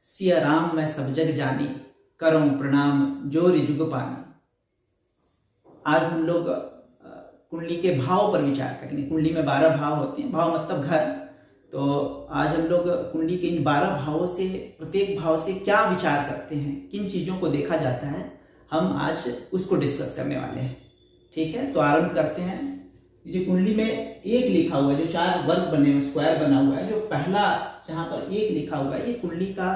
सिया राम मैं सब जग जानी, करऊं प्रणाम जोरि जुग पानी। आज हम लोग कुंडली के भाव पर विचार करेंगे। कुंडली में 12 भाव होते हैं, भाव मतलब घर। तो आज हम लोग कुंडली के इन 12 भावों से, प्रत्येक भाव से क्या विचार करते हैं, किन चीजों को देखा जाता है, हम आज उसको डिस्कस करने वाले हैं। ठीक है, तो आरंभ करते हैं। जो कुंडली में एक लिखा हुआ है, जो 4 वर्ग बने हुए, स्क्वायर बना हुआ है, जो पहला जहां पर एक लिखा हुआ है, ये कुंडली का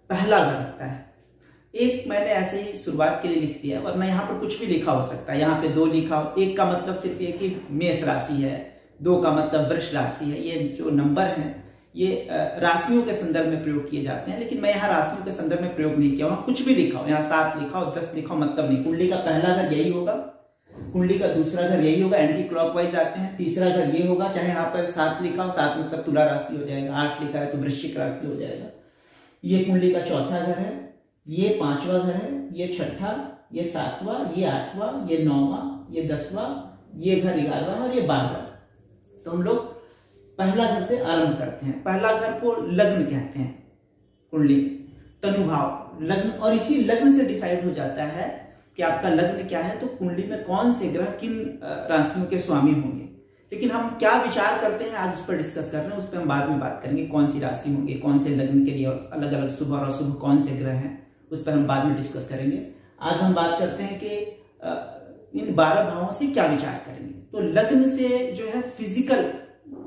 पहला घर होता है। एक मैंने ऐसे ही शुरुआत के लिए लिख दिया, वरना यहाँ पर कुछ भी लिखा हो सकता है। यहाँ पे 2 लिखा हो, एक का मतलब सिर्फ ये कि मेष राशि है, 2 का मतलब वृष राशि है। ये जो नंबर हैं ये राशियों के संदर्भ में प्रयोग किए जाते हैं, लेकिन मैं यहाँ राशियों के संदर्भ में प्रयोग नहीं किया। वहां कुछ भी लिखा हो, यहाँ 7 लिखा हो, 10 लिखा हो, मतलब नहीं। कुंडली का पहला घर यही होगा, कुंडली का दूसरा घर यही होगा, एंटी क्लॉकवाइज आते हैं। तीसरा घर ये होगा, चाहे यहाँ पर 7 लिखा हो, 7 मतलब तुला राशि हो जाएगा, 8 लिखा है तो वृश्चिक राशि हो जाएगा। ये कुंडली का चौथा घर है, ये 5वां घर है, ये 6ठा, ये 7वां, ये 8वां, ये 9वां, ये 10वां, ये घर 11वां और ये 12वां। तो हम लोग पहला घर से आरंभ करते हैं। पहला घर को लग्न कहते हैं। कुंडली तनुभाव लग्न, और इसी लग्न से डिसाइड हो जाता है कि आपका लग्न क्या है, तो कुंडली में कौन से ग्रह किन राशियों के स्वामी होंगे। लेकिन हम क्या विचार करते हैं आज उस पर डिस्कस कर रहे हैं, उस पर हम बाद में बात करेंगे। कौन सी राशि होंगे, कौन से लग्न के लिए अलग अलग शुभ और अशुभ कौन से ग्रह हैं, उस पर हम बाद में डिस्कस करेंगे। आज हम बात करते हैं कि इन 12 भावों से क्या विचार करेंगे। तो लग्न से जो है फिजिकल,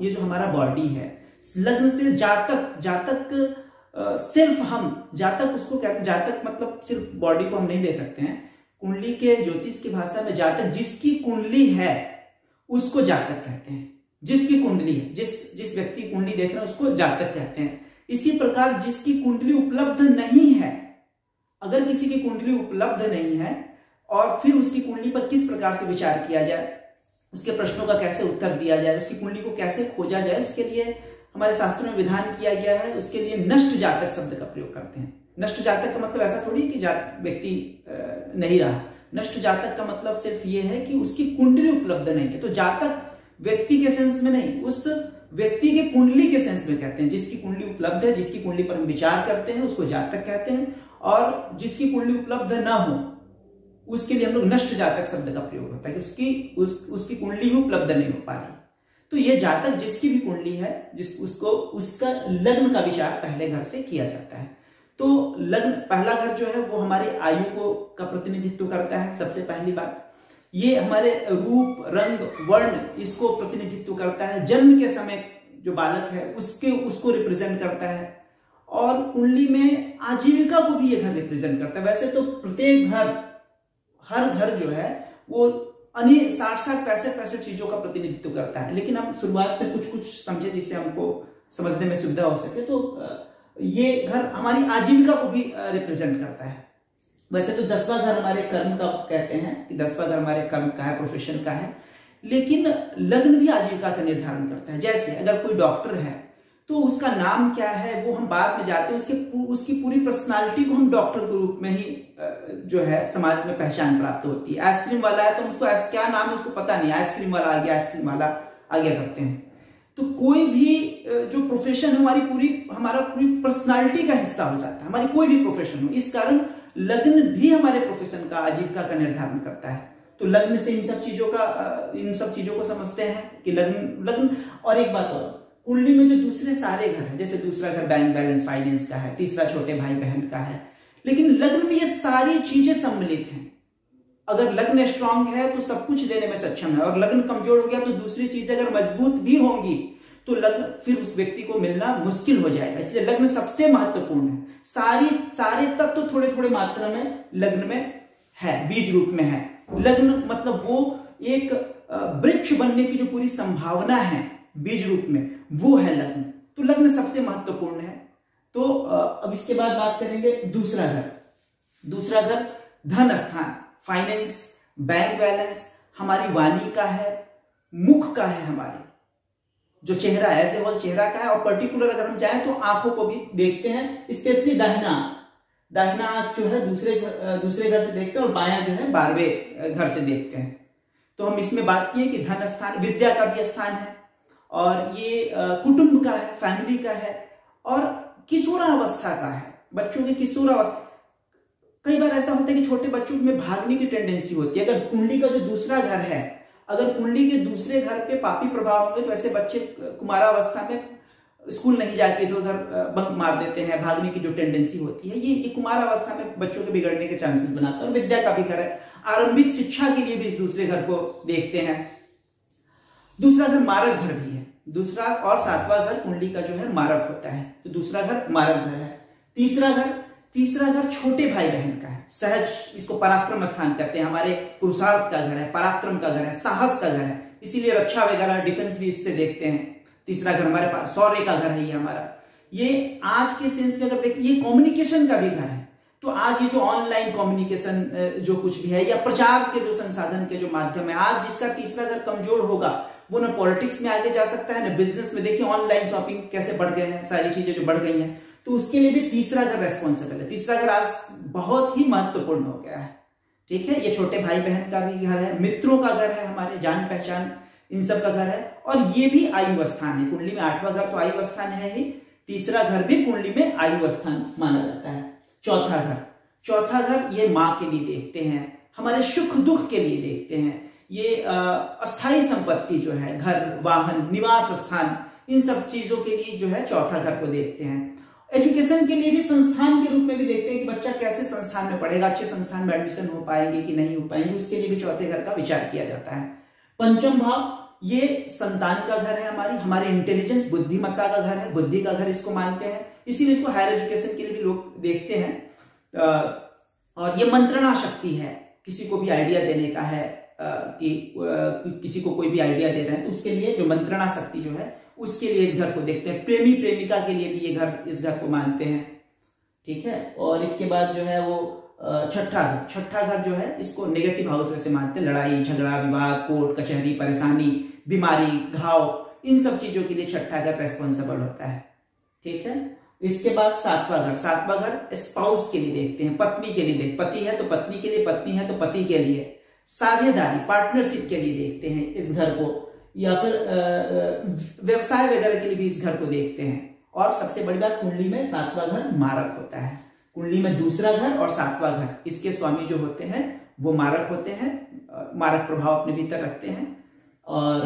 ये जो हमारा बॉडी है, लग्न से जातक सिर्फ हम जातक उसको कहते हैं। जातक मतलब सिर्फ बॉडी को हम नहीं ले सकते हैं। कुंडली के ज्योतिष की भाषा में जातक, जिसकी कुंडली है उसको जातक कहते हैं। जिसकी कुंडली है, जिस व्यक्ति कुंडली देख रहे हैं उसको जातक कहते हैं। इसी प्रकार जिसकी कुंडली उपलब्ध नहीं है, अगर किसी की कुंडली उपलब्ध नहीं है और फिर उसकी कुंडली पर किस प्रकार से विचार किया जाए, उसके प्रश्नों का कैसे उत्तर दिया जाए, उसकी कुंडली को कैसे खोजा जाए, उसके लिए हमारे शास्त्रों में विधान किया गया है। उसके लिए नष्ट जातक शब्द का प्रयोग करते हैं। नष्ट जातक का मतलब ऐसा थोड़ी कि व्यक्ति नहीं रहा। नष्ट जातक का मतलब सिर्फ ये है कि उसकी कुंडली उपलब्ध नहीं है। तो जातक व्यक्ति के सेंस में नहीं, उस व्यक्ति के कुंडली के सेंस में कहते हैं। जिसकी कुंडली उपलब्ध है, जिसकी कुंडली पर हम विचार करते हैं, उसको जातक कहते हैं। और जिसकी कुंडली उपलब्ध ना हो, उसके लिए हम लोग नष्ट जातक शब्द का प्रयोग होता है कि उसकी कुंडली ही उपलब्ध नहीं हो पा रही। तो ये जातक जिसकी भी कुंडली है, उसका लग्न का विचार पहले घर से किया जाता है। तो लग्न पहला घर जो है वो हमारे आयु का प्रतिनिधित्व करता है। सबसे पहली बात, ये हमारे रूप, रंग, वर्ण, इसको प्रतिनिधित्व करता है। जन्म के समय जो बालक है उसको रिप्रेजेंट करता है। और कुंडली में आजीविका को भी ये घर रिप्रेजेंट करता है। वैसे तो प्रत्येक घर, हर घर जो है वो 60-65 चीजों का प्रतिनिधित्व करता है, लेकिन हम शुरुआत में कुछ समझे जिससे हमको समझने में सुविधा हो सके। तो ये घर हमारी आजीविका को भी रिप्रेजेंट करता है। वैसे तो 10वां घर हमारे कर्म का कहते हैं कि 10वां घर हमारे कर्म का है, प्रोफेशन का है, लेकिन लग्न भी आजीविका का निर्धारण करता है। जैसे अगर कोई डॉक्टर है तो उसका नाम क्या है वो हम बाद में जाते हैं। उसकी पूरी पर्सनालिटी को हम डॉक्टर के रूप में ही जो है समाज में पहचान प्राप्त होती है। आइसक्रीम वाला है तो उसको क्या नाम है उसको पता नहीं, आइसक्रीम वाला आ गया, आइसक्रीम वाला आ गया करते हैं। तो कोई भी जो प्रोफेशन है हमारा पूरी पर्सनालिटी का हिस्सा हो जाता है, हमारी कोई भी प्रोफेशन हो। इस कारण लग्न भी हमारे प्रोफेशन का, आजीविका का निर्धारण करता है। तो लग्न से इन सब चीजों को समझते हैं कि लग्न। और एक बात और, कुंडली में जो दूसरे सारे घर हैं, जैसे दूसरा घर बैंक बैलेंस फाइनेंस का है, तीसरा छोटे भाई बहन का है, लेकिन लग्न में ये सारी चीजें सम्मिलित हैं। अगर लग्न स्ट्रांग है तो सब कुछ देने में सक्षम है, और लग्न कमजोर हो गया तो दूसरी चीजें अगर मजबूत भी होंगी तो लग्न फिर उस व्यक्ति को मिलना मुश्किल हो जाएगा। इसलिए लग्न सबसे महत्वपूर्ण है। सारे तत्व थोड़े थोड़े मात्रा में लग्न में है, बीज रूप में है। लग्न मतलब वो एक वृक्ष बनने की जो पूरी संभावना है बीज रूप में, वो है लग्न। तो लग्न सबसे महत्वपूर्ण है। तो अब इसके बाद बात करेंगे दूसरा घर। दूसरा घर धन स्थान, फाइनेंस, बैंक बैलेंस, हमारी वाणी का है, मुख का है, हमारे जो चेहरा एज ए होल चेहरा का है। और पर्टिकुलर अगर हम जाएं तो आंखों को भी देखते हैं, स्पेशली दाहिना आंख जो है दूसरे घर से देखते हैं, और बायां जो है 12वें घर से देखते हैं। तो हम इसमें बात किए कि धन स्थान विद्या का भी स्थान है, और ये कुटुंब का है, फैमिली का है, और किशोरावस्था का है। बच्चों की किशोरावस्था, कई बार ऐसा होता है कि छोटे बच्चों में भागने की टेंडेंसी होती है। अगर कुंडली का जो दूसरा घर है, अगर कुंडली के दूसरे घर पे पापी प्रभाव होंगे तो ऐसे बच्चे कुमारावस्था में स्कूल नहीं जाते तो उधर बंक मार देते हैं, भागने की जो टेंडेंसी होती है ये कुमारावस्था में बच्चों के बिगड़ने के चांसेस बनाता है। और विद्या का भी घर है, आरंभिक शिक्षा के लिए भी इस दूसरे घर को देखते हैं। दूसरा घर मारक घर भी है, दूसरा और सातवां घर कुंडली का जो है मारक होता है, तो दूसरा घर मारक घर है। तीसरा घर छोटे भाई बहन का है, सहज, इसको पराक्रम स्थान कहते हैं, हमारे पुरुषार्थ का घर है, पराक्रम का घर है, साहस का घर है, इसीलिए रक्षा वगैरह डिफेंस भी इससे देखते हैं। तीसरा घर हमारे पास शौर्य का घर है, ये हमारा, ये आज के सेंस में अगर देखिए ये कम्युनिकेशन का भी घर है। तो आज ये जो ऑनलाइन कम्युनिकेशन जो कुछ भी है या प्रचार के जो संसाधन के जो माध्यम है, आज जिसका तीसरा घर कमजोर होगा वो ना पॉलिटिक्स में आगे जा सकता है ना बिजनेस में। देखिए ऑनलाइन शॉपिंग कैसे बढ़ गए हैं, सारी चीजें जो बढ़ गई हैं, तो उसके लिए भी तीसरा घर रेस्पॉन्सिबल है। तीसरा घर आज बहुत ही महत्वपूर्ण हो गया है, ठीक है। ये छोटे भाई बहन का भी घर है, मित्रों का घर है, हमारे जान पहचान इन सब का घर है, और ये भी आयु स्थान है। कुंडली में 8वां घर तो आयु स्थान है ही, तीसरा घर भी कुंडली में आयु स्थान माना जाता है। चौथा घर ये माँ के लिए देखते हैं, हमारे सुख दुख के लिए देखते हैं, ये अस्थाई संपत्ति जो है, घर, वाहन, निवास स्थान, इन सब चीजों के लिए जो है चौथा घर को देखते हैं। एजुकेशन के लिए भी संस्थान के रूप में भी देखते हैं कि बच्चा कैसे संस्थान में पढ़ेगा, अच्छे संस्थान में एडमिशन हो पाएंगे कि नहीं हो पाएंगे, उसके लिए भी चौथे घर का विचार किया जाता है। पंचम भाव ये संतान का घर है, हमारे इंटेलिजेंस, बुद्धिमत्ता का घर है, बुद्धि का घर इसको मानते हैं, इसीलिए इसको हायर एजुकेशन के लिए भी लोग देखते हैं। और ये मंत्रणा शक्ति है, किसी को भी आइडिया देने का है कि किसी को कोई भी आइडिया दे रहे हैं तो उसके लिए जो मंत्रणा शक्ति जो है उसके लिए इस घर को देखते हैं। प्रेमी प्रेमिका के लिए भी ये घर, इस घर को मानते हैं, ठीक है। और इसके बाद जो है वो छठा घर जो है इसको नेगेटिव हाउस से मानते हैं, लड़ाई झगड़ा, विवाद, कोर्ट कचहरी, परेशानी, बीमारी, घाव, इन सब चीजों के लिए छठा घर रेस्पॉन्सिबल होता है, ठीक है। इसके बाद सातवां घर स्पाउस के लिए देखते हैं, पत्नी के लिए पति है तो पत्नी के लिए, पत्नी है तो पति के लिए, साझेदारी, पार्टनरशिप के लिए देखते हैं इस घर को, या फिर व्यवसाय वगैरह के लिए भी इस घर को देखते हैं। और सबसे बड़ी बात, कुंडली में सातवां घर मारक होता है। कुंडली में दूसरा घर और सातवां घर, इसके स्वामी जो होते हैं वो मारक होते हैं, मारक प्रभाव अपने भीतर रखते हैं। और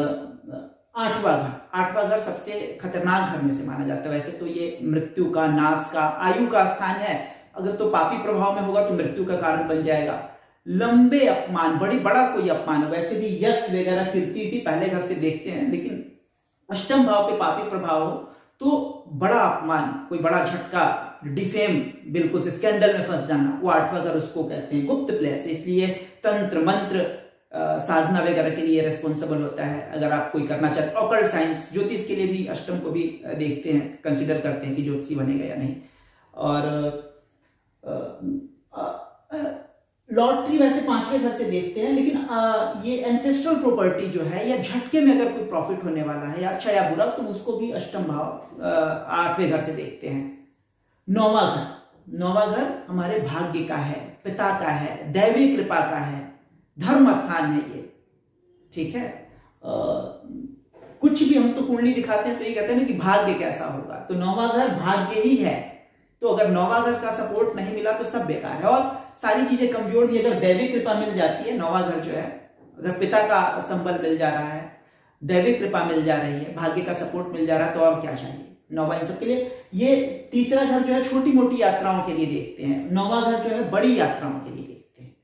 आठवां घर सबसे खतरनाक घर में से माना जाता है। वैसे तो ये मृत्यु का, नाश का, आयु का स्थान है, अगर तो पापी प्रभाव में होगा तो मृत्यु का कारण बन जाएगा। लंबे अपमान, बड़ा कोई अपमान हो, वैसे भी यश वगैरह कीर्ति भी पहले घर से देखते हैं, लेकिन अष्टम भाव पे पापी प्रभाव हो तो बड़ा अपमान, कोई बड़ा झटका, डिफेम, बिल्कुल से स्कैंडल में फंस जाना, वो आठवां घर उसको कहते हैं। गुप्त प्लेस, इसलिए तंत्र मंत्र साधना वगैरह के लिए रेस्पॉन्सिबल होता है। अगर आप कोई करना चाहते, ऑकल्ट साइंस, ज्योतिष के लिए भी अष्टम को भी देखते हैं, कंसिडर करते हैं कि ज्योतिषी बनेगा या नहीं। और लॉटरी वैसे 5वें घर से देखते हैं, लेकिन ये एंसेस्ट्रल प्रॉपर्टी जो है या झटके में अगर कोई प्रॉफिट होने वाला है या अच्छा या बुरा, तो उसको भी अष्टम भाव 8वें घर से देखते हैं। नौवां घर हमारे भाग्य का है, पिता का है, दैवी कृपा का है, धर्म स्थान है ये, ठीक है। कुछ भी हम तो कुंडली दिखाते हैं तो ये कहते हैं ना कि भाग्य कैसा होगा, तो नौवां घर भाग्य ही है। तो अगर नौवां घर का सपोर्ट नहीं मिला तो सब बेकार है, और सारी चीजें कमजोर भी। अगर दैवी कृपा मिल जाती है, नौवां घर जो है, अगर पिता का संबल मिल जा रहा है, दैवी कृपा मिल जा रही है, भाग्य का सपोर्ट मिल जा रहा है, तो और क्या चाहिए। नौवां इन सब के लिए। ये तीसरा घर जो है छोटी मोटी यात्राओं के लिए देखते हैं, नौवां घर जो है बड़ी यात्राओं के लिए देखते हैं,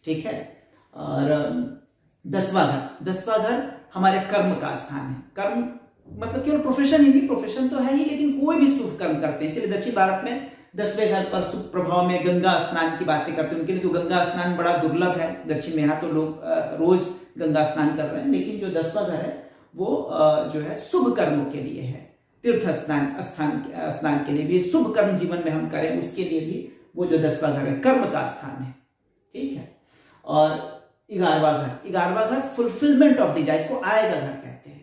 ठीक है। और 10वां घर हमारे कर्म का स्थान है। कर्म मतलब केवल प्रोफेशन ही नहीं, प्रोफेशन तो है ही, लेकिन कोई भी शुभ कर्म करते हैं। इसलिए दक्षिण भारत में 10वें घर पर शुभ प्रभाव में गंगा स्नान की बातें करते हैं। उनके लिए तो गंगा स्नान बड़ा दुर्लभ है दक्षिण में, यहाँ तो लोग रोज गंगा स्नान कर रहे हैं। लेकिन जो 10वां घर है वो जो है शुभ कर्मों के लिए है, तीर्थ स्नान के लिए भी, शुभ कर्म जीवन में हम करें उसके लिए भी वो जो 10वां घर है कर्म का स्थान है, ठीक है। और 11वां घर फुलफिलमेंट ऑफ डिजायर, इसको आय का घर कहते हैं।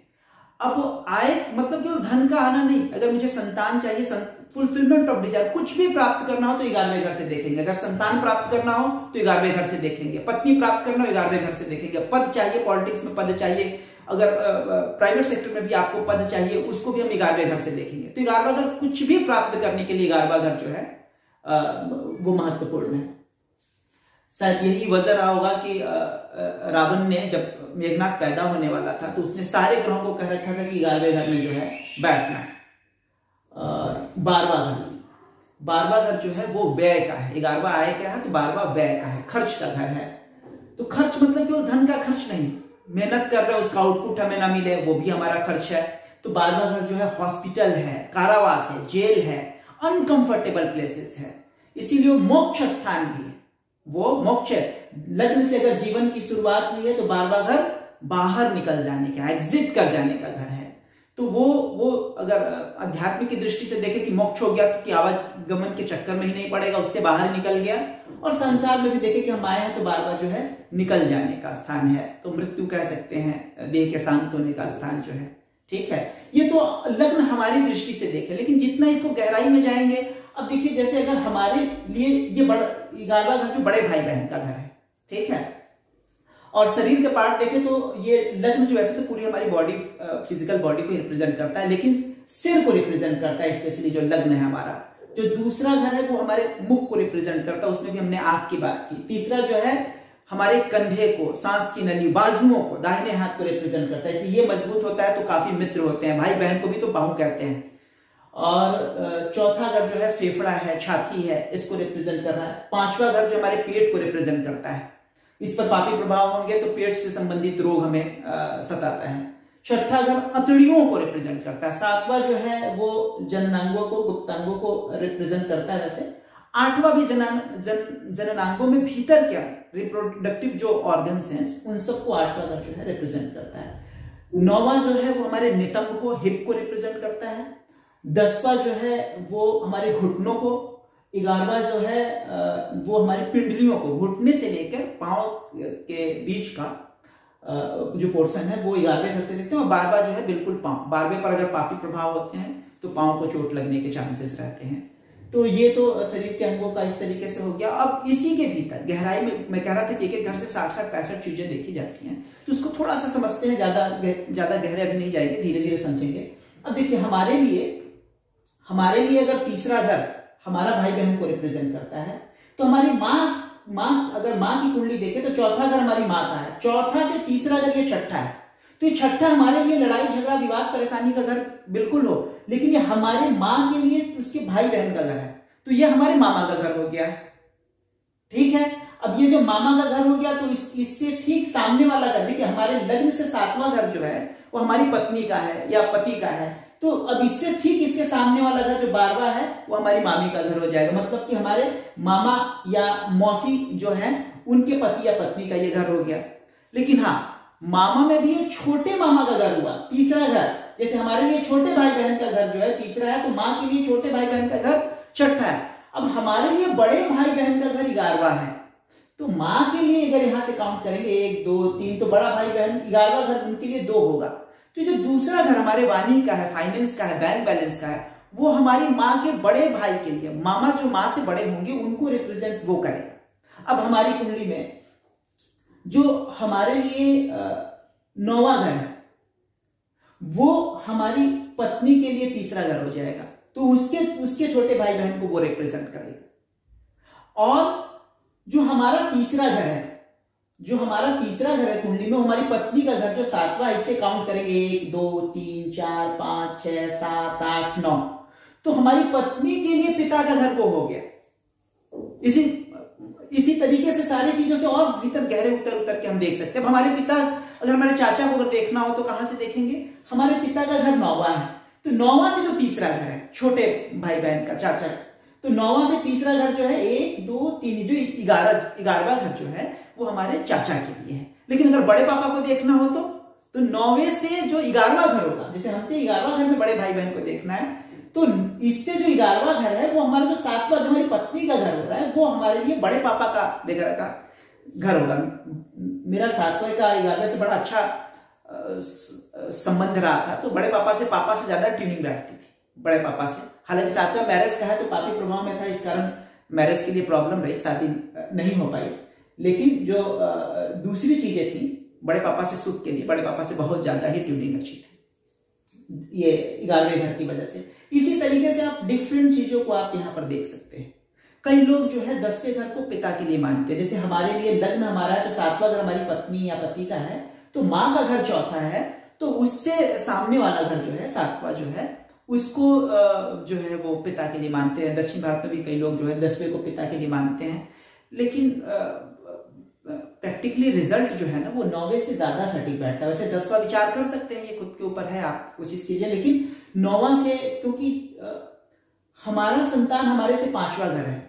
अब आय मतलब केवल धन का आना नहीं, अगर मुझे संतान चाहिए, फुलफिलमेंट ऑफ डिजायर, कुछ भी प्राप्त करना हो तो 11वें घर से देखेंगे। अगर संतान प्राप्त करना हो तो 11वें घर से देखेंगे, पत्नी प्राप्त करना हो 11वें घर से देखेंगे, पद चाहिए, पॉलिटिक्स में पद चाहिए, अगर प्राइवेट सेक्टर में भी आपको पद चाहिए उसको भी हम 11वें घर से देखेंगे। तो 11वां घर कुछ भी प्राप्त करने के लिए 11वां घर जो है वो महत्वपूर्ण है। शायद यही वजह रहा होगा कि रावण ने जब मेघनाथ पैदा होने वाला था तो उसने सारे ग्रहों को कह रखा था कि 11वें घर में जो है बैठना है। 12वां घर जो है वो व्यय का है। 11वां आय का है तो 12वां व्यय का है, खर्च का घर है। तो खर्च मतलब केवल धन का खर्च नहीं, मेहनत कर रहे हो उसका आउटपुट हमें ना मिले वो भी हमारा खर्च है। तो 12वां घर जो है हॉस्पिटल है, कारावास है, जेल है, अनकंफर्टेबल प्लेसेस है, इसीलिए मोक्ष स्थान भी है, वो मोक्ष है। लग्न से अगर जीवन की शुरुआत हुई है तो 12वां घर बाहर निकल जाने का, एग्जिट कर जाने का घर है। तो वो अगर अध्यात्म की दृष्टि से देखे कि मोक्ष हो गया तो कि आवागमन के चक्कर में ही नहीं पड़ेगा, उससे बाहर निकल गया। और संसार में भी देखे कि हम आए हैं तो 12वां जो है निकल जाने का स्थान है। तो मृत्यु कह सकते हैं, देह के शांत होने का स्थान जो है, ठीक है। ये तो लग्न हमारी दृष्टि से देखे, लेकिन जितना इसको गहराई में जाएंगे, अब देखिए जैसे अगर हमारे लिए ये 11वां घर जो बड़े भाई बहन का घर है, ठीक है, और शरीर के पार्ट देखें तो ये लग्न जो वैसे तो पूरी हमारी बॉडी, फिजिकल बॉडी को रिप्रेजेंट करता है, लेकिन सिर को रिप्रेजेंट करता है स्पेशली जो लग्न है हमारा। जो दूसरा घर है वो हमारे मुख को रिप्रेजेंट करता है, उसमें भी हमने आंख की बात की। तीसरा जो है हमारे कंधे को, सांस की नली, बाजुओं को, दाहिने हाथ को रिप्रेजेंट करता है। ये मजबूत होता है तो काफी मित्र होते हैं, भाई बहन को भी तो बाहु कहते हैं। और चौथा घर जो है फेफड़ा है, छाती है, इसको रिप्रेजेंट कर रहा है। 5वां घर जो हमारे पेट को रिप्रेजेंट करता है, इस पर पापी प्रभाव होंगे तो पेट से संबंधित रोग हमें सताता है। 6ठा घर अतड़ियों को रिप्रेजेंट करता है। 7वां जो है वो जननांगों को, गुप्तांगों को रिप्रेजेंट करता है। वैसे 8वां भी जननांगों में भीतर क्या रिप्रोडक्टिव जो ऑर्गन्स हैं उन सबको 8वां घर जो है रिप्रेजेंट करता है। 9वां जो है वो हमारे नितंब को, हिप को रिप्रेजेंट करता है। 10वां जो है वो हमारे घुटनों को। 11वां जो है वो हमारी पिंडलियों को, घुटने से लेकर पांव के बीच का जो पोर्शन है वो 11वें घर से देखते हैं। और 12वां जो है बिल्कुल पांव, 12वें पर अगर पापी प्रभाव होते हैं तो पांव को चोट लगने के चांसेस रहते हैं। तो ये तो शरीर के अंगों का इस तरीके से हो गया। अब इसी के भीतर गहराई में मैं कह रहा था कि एक एक घर से 60-65 चीजें देखी जाती हैं, तो उसको थोड़ा सा समझते हैं, ज्यादा गहरे अभी नहीं जाएंगे, धीरे धीरे समझेंगे। अब देखिए हमारे लिए अगर तीसरा घर हमारा भाई बहन को रिप्रेजेंट करता है तो हमारी माँ अगर माँ की कुंडली देखे तो चौथा घर हमारी माँ का है। चौथा से तीसरा घर ये 6ठा है। तो ये 6ठा हमारे लिए लड़ाई झगड़ा विवाद परेशानी का घर बिल्कुल हो, लेकिन ये हमारे माँ के लिए उसके भाई बहन का घर है, तो ये हमारे मामा का घर हो गया, ठीक है। अब ये जो मामा का घर हो गया तो इससे ठीक सामने वाला घर, देखिए हमारे लग्न से 7वां घर जो है वो हमारी पत्नी का है या पति का है। तो अब इससे ठीक इसके सामने वाला घर जो 12वां है वो हमारी मामी का घर हो जाएगा, मतलब कि हमारे मामा या मौसी जो है उनके पति या पत्नी का ये घर हो गया। लेकिन हाँ, मामा में भी एक छोटे मामा का घर हुआ, तीसरा घर। जैसे हमारे लिए छोटे भाई बहन का घर जो है तीसरा है, तो माँ के लिए छोटे भाई बहन का घर 6ठा है। अब हमारे लिए बड़े भाई बहन का घर 11वां है, तो माँ के लिए अगर यहां से काउंट करेंगे 1 2 3 तो बड़ा भाई बहन 11वां घर उनके लिए 2 होगा। तो जो दूसरा घर हमारे वाणी का है, फाइनेंस का है, बैंक बैलेंस का है, वो हमारी माँ के बड़े भाई के लिए, मामा जो माँ से बड़े होंगे उनको रिप्रेजेंट वो करेगा। अब हमारी कुंडली में जो हमारे लिए 9वां घर है वो हमारी पत्नी के लिए तीसरा घर हो जाएगा, तो उसके छोटे भाई बहन को वो रिप्रेजेंट करेगा। और जो हमारा तीसरा घर है कुंडली में, हमारी पत्नी का घर जो 7वां, इसे काउंट करेंगे 1 2 3 4 5 6 7 8 9, तो हमारी पत्नी के लिए पिता का घर वो हो गया। इसी तरीके से सारी चीजों से और भीतर गहरे उतर के हम देख सकते हैं। हमारे पिता, अगर हमारे चाचा को अगर देखना हो तो कहां से देखेंगे, हमारे पिता का घर 9वां है, तो 9वां से जो तीसरा घर है छोटे भाई बहन का, चाचा, तो 9वां से तीसरा घर जो है 1 2 3, जो 11वां घर जो है वो हमारे चाचा के लिए है। लेकिन अगर बड़े पापा को देखना हो तो 9वें से जो 11वां घर होगा, जैसे हमसे 11वां घर में बड़े भाई बहन को देखना है, तो इससे जो 11वां घर है वो हमारा जो 7वां, जो हमारी पत्नी का घर हो रहा है, वो हमारे लिए बड़े पापा का वगैरह का घर होगा। मेरा 7वें का 11वें से बड़ा अच्छा संबंध रहा था, तो बड़े पापा से ज्यादा ट्यूनिंग बैठती थी बड़े पापा से। हालांकि 7वां मैरिज का है तो पापी प्रभाव में था, इस कारण मैरिज के लिए प्रॉब्लम रही, शादी नहीं हो पाई। लेकिन जो दूसरी चीजें थी बड़े पापा से सुख के लिए, बड़े पापा से बहुत ज्यादा ही ट्यूनिंग अच्छी थी, ये 11वें घर की वजह से। इसी तरीके से आप डिफरेंट चीजों को आप यहां पर देख सकते हैं। कई लोग जो है 10वें घर को पिता के लिए मानते हैं। जैसे हमारे लिए लग्न हमारा है तो 7वां घर हमारी पत्नी या पति का है, तो माँ का घर चौथा है, तो उससे सामने वाला घर जो है 7वां जो है उसको जो है वो पिता के लिए मानते हैं। दक्षिण भारत में भी कई लोग जो है 10वें को पिता के लिए मानते हैं, लेकिन प्रैक्टिकली रिजल्ट जो है ना वो 9वें से ज्यादा सटीक बैठता है। वैसे 10वां विचार कर सकते हैं, ये खुद के ऊपर है, आप कोशिश कीजिए, लेकिन 9वां से, क्योंकि हमारा संतान हमारे से 5वां घर है,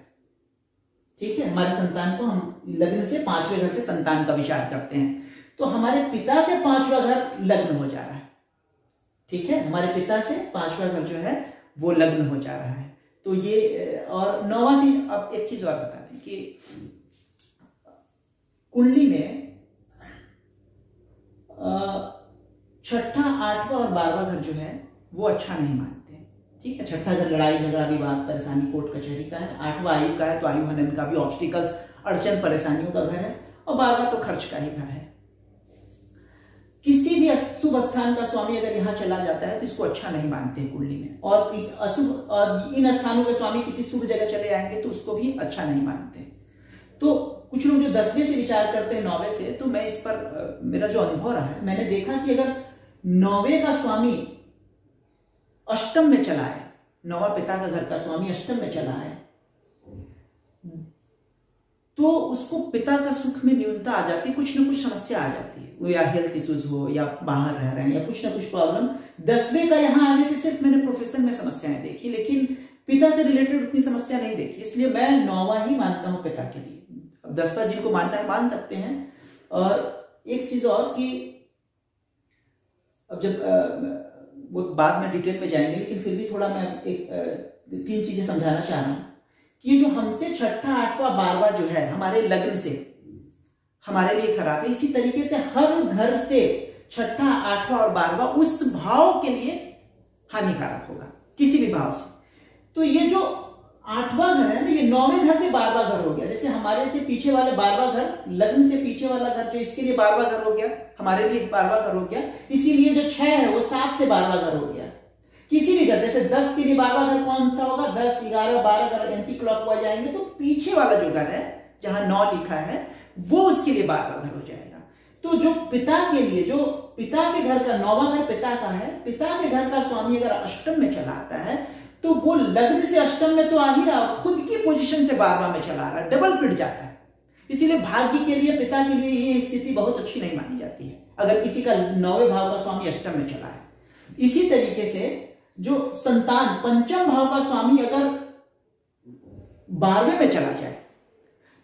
ठीक है, हमारे संतान को हम लग्न से 5वें घर से संतान का विचार करते हैं, तो हमारे पिता से 5वां घर लग्न हो जा रहा है, ठीक है, हमारे पिता से 5वां घर जो है वो लग्न हो जा रहा है। तो ये और 9वां से, अब एक चीज और बता दें कि कुंडली में 6ठा, 8वां और 12वां घर जो है वो अच्छा नहीं मानते, ठीक है। 6ठा घर लड़ाई झगड़ा विवाद परेशानी कोर्ट कचहरी का है, 8वां आयु का है तो आयु हनन का भी ऑब्स्टिकल्स अड़चन परेशानियों का घर है, और 12वां तो खर्च का ही घर है। किसी भी शुभ स्थान का स्वामी अगर यहां चला जाता है तो इसको अच्छा नहीं मानते कुंडली में, और इस अशुभ और इन स्थानों के स्वामी किसी शुभ जगह चले आएंगे तो उसको भी अच्छा नहीं मानते। तो कुछ लोग जो 10वें से विचार करते हैं 9वें से, तो मैं इस पर मेरा जो अनुभव रहा है, मैंने देखा कि अगर 9वें का स्वामी अष्टम में चला है, 9वां पिता का घर का स्वामी अष्टम में चला है, तो उसको पिता का सुख में न्यूनता आ जाती है, कुछ ना कुछ समस्या आ जाती है, वो या हेल्थ इश्यूज हो या बाहर रह रहे हैं या कुछ ना कुछ प्रॉब्लम। 10वें का यहां आने से सिर्फ मैंने प्रोफेशन में समस्याएं देखी, लेकिन पिता से रिलेटेड उतनी समस्या नहीं देखी, इसलिए मैं 9वां ही मानता हूं पिता के लिए। अब 10वां जिनको मानना है मान सकते हैं। और एक चीज और कि अब जब वो बाद में डिटेल में जाएंगे, लेकिन फिर भी थोड़ा मैं एक 3 चीजें समझाना चाह रहा हूं कि जो हमसे 6ठा, 8वां, 12वां जो है हमारे लग्न से हमारे लिए खराब है, इसी तरीके से हर घर से 6ठा, 8वां और 12वां उस भाव के लिए हानिकारक होगा, किसी भी भाव से। तो ये जो 8वां घर है ना, ये 9वें घर से 12वां घर हो गया। जैसे हमारे से पीछे वाले 12वां घर, लग्न से पीछे वाला घर जो इसके लिए 12वां घर हो गया, हमारे लिए 12वां घर हो गया, इसीलिए जो 6 है वो 7 से 12वां घर हो गया। किसी भी घर, जैसे 10 के लिए 12वां घर कौन सा होगा, 10, 11, 12 घर एंटी क्लॉकवाइज जाएंगे, तो पीछे वाला जो घर है जहां 9 लिखा है वो उसके लिए 12वां घर हो जाएगा। तो जो पिता के लिए, जो पिता के घर का 9वां घर पिता का है, पिता के घर का स्वामी अगर अष्टम में चला आता है तो वो लग्न से अष्टम में तो आ ही रहा, खुद की पोजीशन से 12वां में चला रहा, डबल पिट जाता है। इसीलिए भाग्य के लिए, पिता के लिए ये स्थिति बहुत अच्छी नहीं मानी जाती है अगर किसी का 9वें भाव का स्वामी अष्टम में चला है। इसी तरीके से जो संतान पंचम भाव का स्वामी अगर 12वें में चला जाए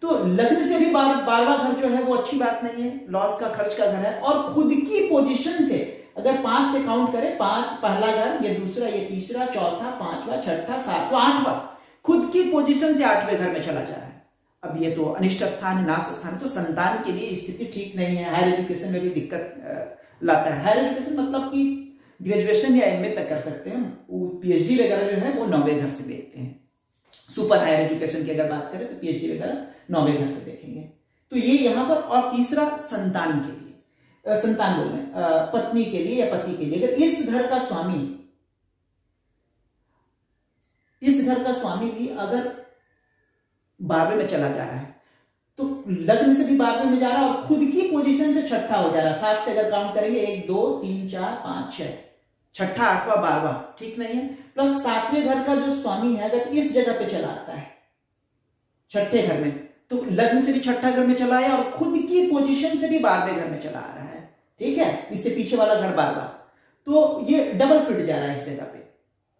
तो लग्न से भी 12वां घर जो है वो अच्छी बात नहीं है, लॉस का, खर्च का घर है। और खुद की पोजीशन से अगर 5 से काउंट करें, 5 पहला घर, ये दूसरा, ये तीसरा, चौथा, 5वां, 6ठा, 7वां, 8वां, खुद की पोजीशन से 8वें घर में चला जा रहा है। अब ये तो अनिष्ट स्थान है, नाश स्थान है, तो संतान के लिए स्थिति ठीक नहीं है। हायर एजुकेशन में भी दिक्कत लाता है। हायर एजुकेशन मतलब कि ग्रेजुएशन या एमए तक कर सकते हैं, पीएचडी वगैरह जो है वो 9वें घर से देखते हैं। सुपर हायर एजुकेशन की अगर बात करें तो पीएचडी वगैरह 9वें घर से देखेंगे। तो ये यहां पर। और तीसरा संतान के लिए, संतान बोल रहे हैं, पत्नी के लिए या पति के लिए, अगर इस घर का स्वामी भी अगर 12वें में चला जा रहा है तो लग्न से भी 12वें में जा रहा है और खुद की पोजीशन से 6ठा हो जा रहा है। 7 से अगर काउंट करेंगे 1, 2, 3, 4, 5, 6, 6ठा, 8वां, 12वां, ठीक नहीं है। प्लस 7वें घर का जो स्वामी है अगर इस जगह पे चला आता है 6ठे घर में, तो लग्न से भी 6ठा घर में चला है और खुद की पोजीशन से भी 12वें घर में चला आ रहा है, ठीक है। इससे पीछे वाला घर 12वां, तो ये डबल पिट जा रहा है इस जगह पे,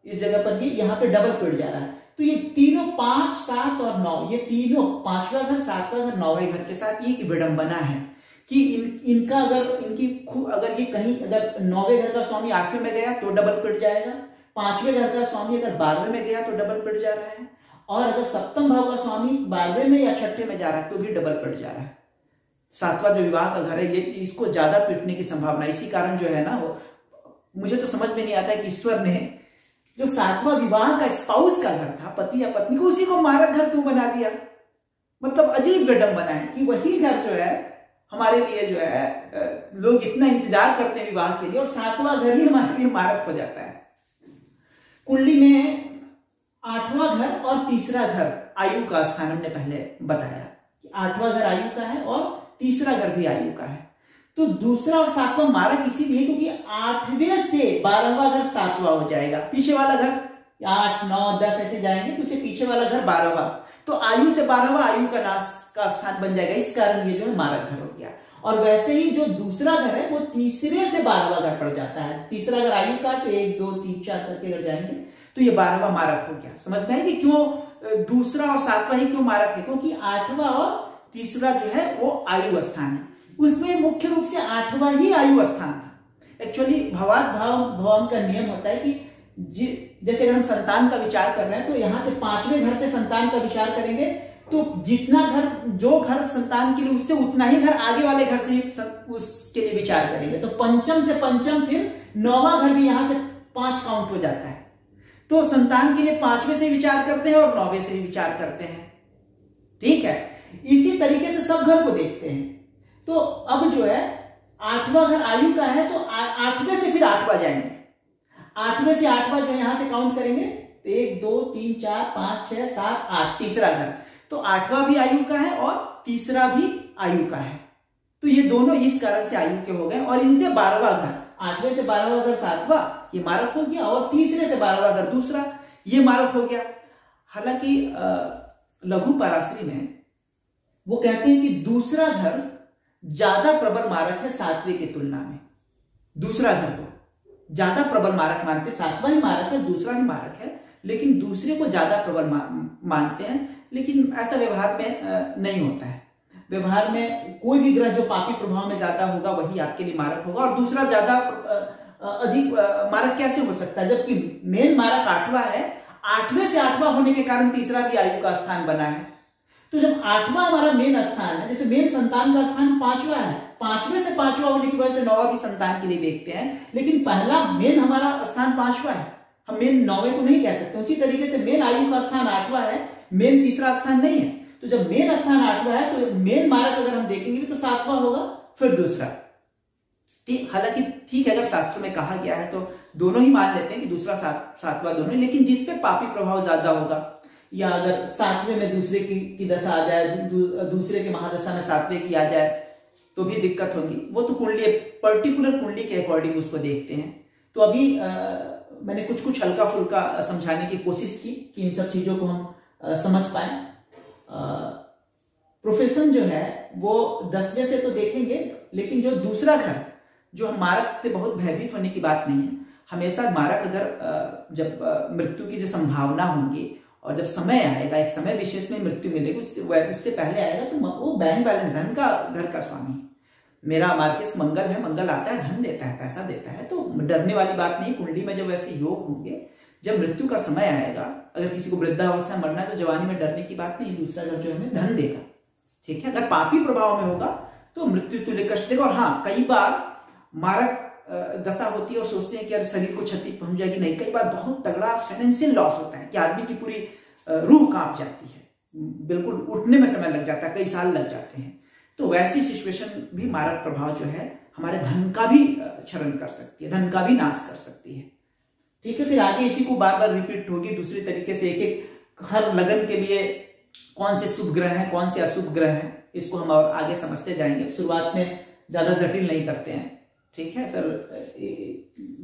इस जगह पर ये यहां पे डबल पिट जा रहा है। तो ये तीनों 5, 7 और 9, ये तीनों 5वां घर, 7वां घर, 9वें घर के साथ ये विडंबना है कि इनका अगर ये कहीं अगर 9वें घर का स्वामी 8वें में गया तो डबल पिट जाएगा, 5वें घर का स्वामी अगर 12वें में गया तो डबल पिट जा रहा है, और अगर सप्तम भाव का स्वामी 12वें में या 6ठे में जा रहा है तो भी डबल पिट जा रहा है। 7वां जो विवाह का घर है ये इसको ज्यादा पिटने की संभावना। इसी कारण जो है ना, वो मुझे तो समझ में नहीं आता है कि ईश्वर ने जो 7वां विवाह का स्पाउस का घर था, पति या पत्नी को, उसी को मारक घर क्यों बना दिया। मतलब अजीब विडंबना है कि वही घर जो है हमारे लिए जो है लोग इतना इंतजार करते हैं विवाह के लिए, और 7वां घर ही हमारे लिए मारक हो जाता है। कुंडली में 8वां घर और तीसरा घर, आयु का स्थान हमने पहले बताया कि 8वां घर आयु का है और तीसरा घर भी आयु का है। तो दूसरा और 7वां मारक इसीलिए क्योंकि 8वें से 12वां घर 7वां हो जाएगा। पीछे वाला घर 8, 9, 10 ऐसे जाएंगे तो उसे पीछे वाला घर 12वां, तो आयु से 12वां आयु का नाश का स्थान बन जाएगा। इस कारण ये जो है मारक घर हो गया। और वैसे ही जो दूसरा घर है वो तीसरे से 12वां घर पड़ जाता है। तीसरा घर आयु का तो 1, 2, 3, 4 करके घर जाएंगे तो ये 12वां मारक हो गया। समझ में आएगी क्यों दूसरा और 7वां ही क्यों मारक है? क्योंकि 8वां और तीसरा जो है वो आयु स्थान है। उसमें मुख्य रूप से 8वां ही आयु स्थान था। एक्चुअली भवात भवन का नियम होता है कि जैसे अगर हम संतान का विचार कर रहे हैं तो यहां से 5वें घर से संतान का विचार करेंगे तो जितना घर जो घर संतान के लिए उससे उतना ही घर आगे वाले घर से उसके लिए विचार करेंगे। तो पंचम से पंचम फिर 9वां घर भी यहां से 5 काउंट हो जाता है। तो संतान के लिए 5वें से विचार करते हैं और 9वें से भी विचार करते हैं। ठीक है, इसी तरीके से सब घर को देखते हैं। तो अब जो है 8वां घर आयु का है तो 8वें से फिर 8वां जाएंगे। 8वें से 8वां जो यहां से काउंट करेंगे तो 1, 2, 3, 4, 5, 6, 7, 8 तीसरा घर। तो 8वां भी आयु का है और तीसरा भी आयु का है। तो ये दोनों इस कारण से आयु के हो गए। और इनसे 12वां घर, 8वें से 12वां घर 7वां ये मारक हो गया और तीसरे से 12वां घर दूसरा ये मारक हो गया। हालांकि लघु पराशरी में वो कहते हैं कि दूसरा घर ज्यादा प्रबल मारक है 7वें की तुलना में। दूसरा घर को ज्यादा प्रबल मारक मानते, 7वां ही मारक है, दूसरा ही मारक है, लेकिन दूसरे को ज्यादा प्रबल मानते हैं। लेकिन ऐसा व्यवहार में नहीं होता है। व्यवहार में कोई भी ग्रह जो पापी प्रभाव में ज्यादा होगा वही आपके लिए मारक होगा और दूसरा ज्यादा अधिक मारक कैसे हो सकता है? जबकि मेन मारक 8वां है, 8वें से 8वां होने के कारण तीसरा भी आयु का स्थान बना है। तो जब 8वां हमारा मेन स्थान है, जैसे मेन संतान का स्थान 5वां है, 5वें से 5वां होने की वजह से 9वां भी संतान के लिए देखते हैं, लेकिन पहला मेन हमारा स्थान 5वां है, हम मेन 9वें को नहीं कह सकते। उसी तरीके से मेन आयु का स्थान 8वां है, मेन तीसरा स्थान नहीं है। तो जब मेन स्थान 8वां है तो मेन मारक अगर हम देखेंगे तो 7वां होगा, फिर दूसरा। ठीक, हालांकि ठीक है, अगर शास्त्र में कहा गया है तो दोनों ही मान लेते हैं कि दूसरा 7वां दोनों, लेकिन जिसपे पापी प्रभाव ज्यादा होगा या अगर 7वें में दूसरे की दशा आ जाए, दूसरे के महादशा में 7वें की आ जाए तो भी दिक्कत होगी। वो तो कुंडली, पर्टिकुलर कुंडली के अकॉर्डिंग उसको देखते हैं। तो अभी मैंने कुछ हल्का फुल्का समझाने की कोशिश की कि इन सब चीजों को हम समझ पाए। प्रोफेशन जो है वो 10वें से तो देखेंगे, लेकिन जो दूसरा घर जो हम मारक से बहुत भयभीत होने की बात नहीं है। हमेशा मारक अगर जब मृत्यु की जो संभावना होंगी और जब समय आएगा, एक समय विशेष में मृत्यु मिलेगी, उससे पहले आएगा तो वो बैंक बैलेंस धन का घर का स्वामी। मेरा मार्केस मंगल है, मंगल आता है, धन देता है, पैसा देता है, तो डरने वाली बात नहीं। कुंडली में जब ऐसे योग होंगे, जब मृत्यु का समय आएगा, अगर किसी को वृद्धावस्था में मरना है तो जवानी में डरने की बात नहीं, दूसरा घर जो हमें धन देगा। ठीक है, अगर पापी प्रभाव में होगा तो मृत्यु तुल्य कष्ट देगा। और हाँ, कई बार मारक दशा होती है और सोचते हैं कि यार शरीर को क्षति पहुंच जाएगी, नहीं, कई बार बहुत तगड़ा फाइनेंशियल लॉस होता है कि आदमी की पूरी रूह कांप जाती है, बिल्कुल उठने में समय लग जाता है, कई साल लग जाते हैं। तो वैसी सिचुएशन भी मारक प्रभाव जो है हमारे धन का भी क्षरण कर सकती है, धन का भी नाश कर सकती है। ठीक है, फिर आगे इसी को बार बार रिपीट होगी दूसरी तरीके से। एक एक हर लगन के लिए कौन से शुभ ग्रह हैं, कौन से अशुभ ग्रह हैं, इसको हम और आगे समझते जाएंगे। शुरुआत में ज्यादा जटिल नहीं करते हैं। ठीक है, फिर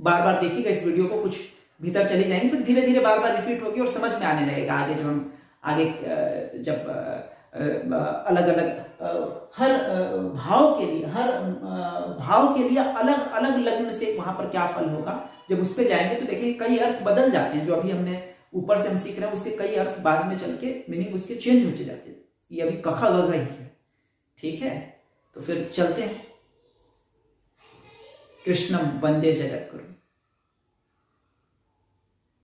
बार बार देखिएगा इस वीडियो को, कुछ भीतर चली जाएंगी, फिर धीरे धीरे बार बार रिपीट होगी और समझ में आने लगेगा आगे। जब हम आगे जब अलग अलग हर भाव के लिए अलग अलग लग्न से वहां पर क्या फल होगा, जब उस पर जाएंगे तो देखिए कई अर्थ बदल जाते हैं। जो अभी हमने ऊपर से हम सीख रहे हैं उसके कई अर्थ बाद में चल के मीनिंग उसके चेंज होते जाते हैं। ये अभी कखा गगा ही है। ठीक है, तो फिर चलते हैं। कृष्णम वंदे जगत गुरु।